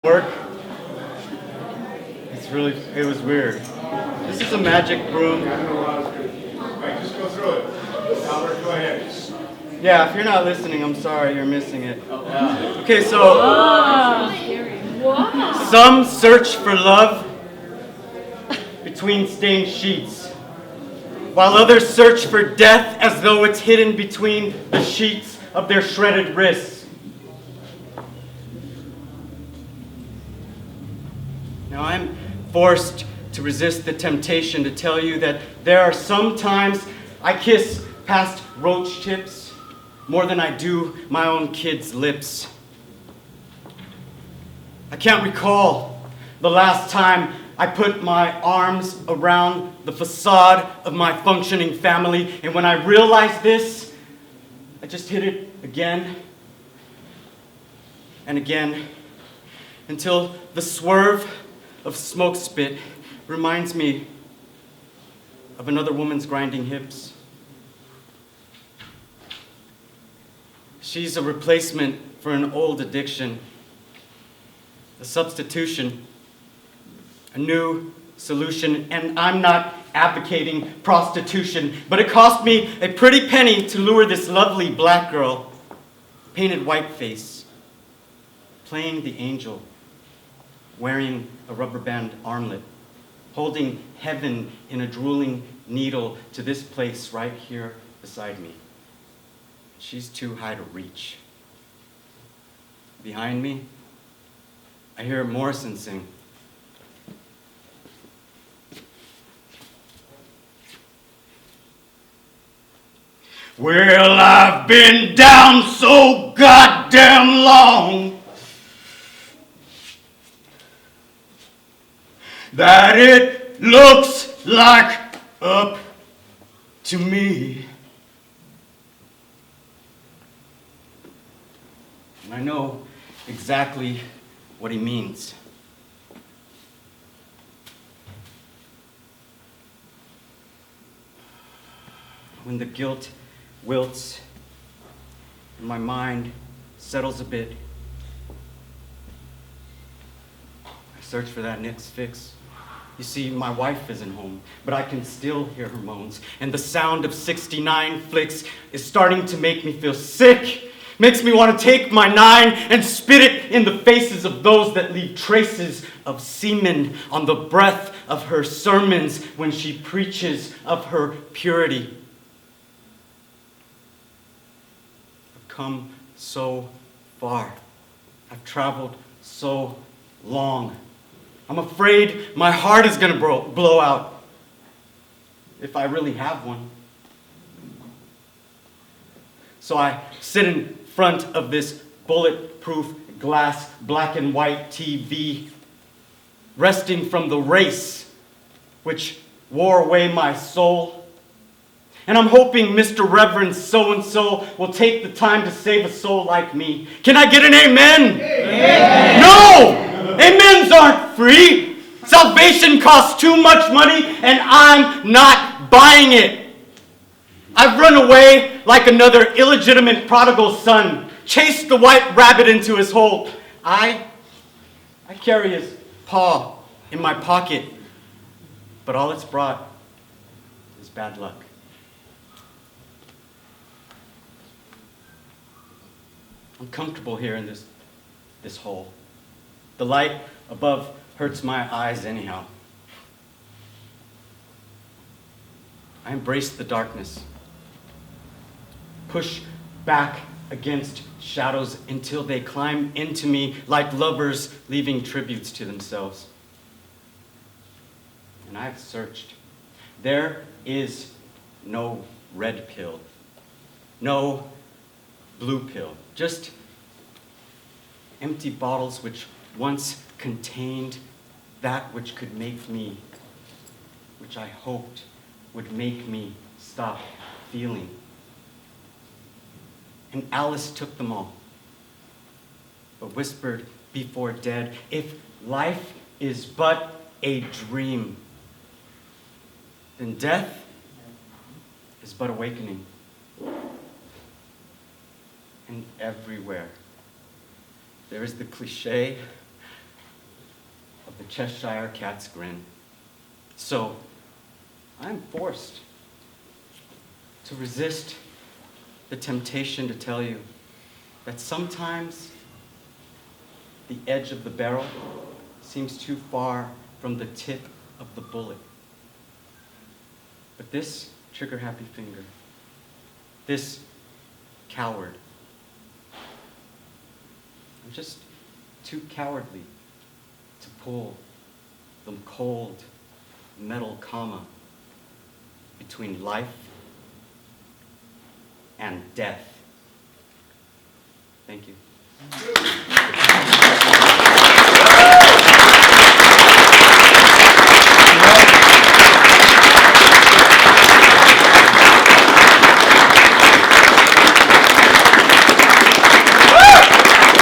Work. It was weird. This is a magic broom. Right, just go through it. Albert, go ahead. Yeah, if you're not listening, I'm sorry, you're missing it. Okay, so some search for love between stained sheets, while others search for death as though it's hidden between the sheets of their shredded wrists. Now I'm forced to resist the temptation to tell you that there are some times I kiss past roach tips more than I do my own kid's lips. I can't recall the last time I put my arms around the facade of my functioning family, and when I realized this, I just hit it again and again until the swerve of smoke spit reminds me of another woman's grinding hips. She's a replacement for an old addiction, a substitution, a new solution, and I'm not advocating prostitution, but it cost me a pretty penny to lure this lovely black girl, painted white face, playing the angel, wearing a rubber band armlet, holding heaven in a drooling needle to this place right here beside me. She's too high to reach. Behind me, I hear Morrison sing. Well, I've been down so goddamn long that it looks like up to me. And I know exactly what he means. When the guilt wilts and my mind settles a bit, I search for that next fix. You see, my wife isn't home, but I can still hear her moans, and the sound of 69 flicks is starting to make me feel sick. Makes me want to take my 9 and spit it in the faces of those that leave traces of semen on the breath of her sermons when she preaches of her purity. I've come so far. I've traveled so long. I'm afraid my heart is going to blow out, if I really have one. So I sit in front of this bulletproof glass black and white TV, resting from the race which wore away my soul. And I'm hoping Mr. Reverend so-and-so will take the time to save a soul like me. Can I get an amen? Amen. No! Amens aren't free. Salvation costs too much money, and I'm not buying it. I've run away like another illegitimate prodigal son, chased the white rabbit into his hole. I carry his paw in my pocket, but all it's brought is bad luck. I'm comfortable here in this hole. The light above hurts my eyes anyhow. I embrace the darkness. Push back against shadows until they climb into me like lovers leaving tributes to themselves. And I've searched. There is no red pill, no blue pill, just empty bottles which once contained that which could make me, which I hoped would make me stop feeling. And Alice took them all, but whispered before dead, if life is but a dream, then death is but awakening. And everywhere there is the cliche Cheshire cat's grin. So, I'm forced to resist the temptation to tell you that sometimes the edge of the barrel seems too far from the tip of the bullet. But this trigger-happy finger, this coward, I'm just too cowardly to pull the cold metal comma between life and death. Thank you.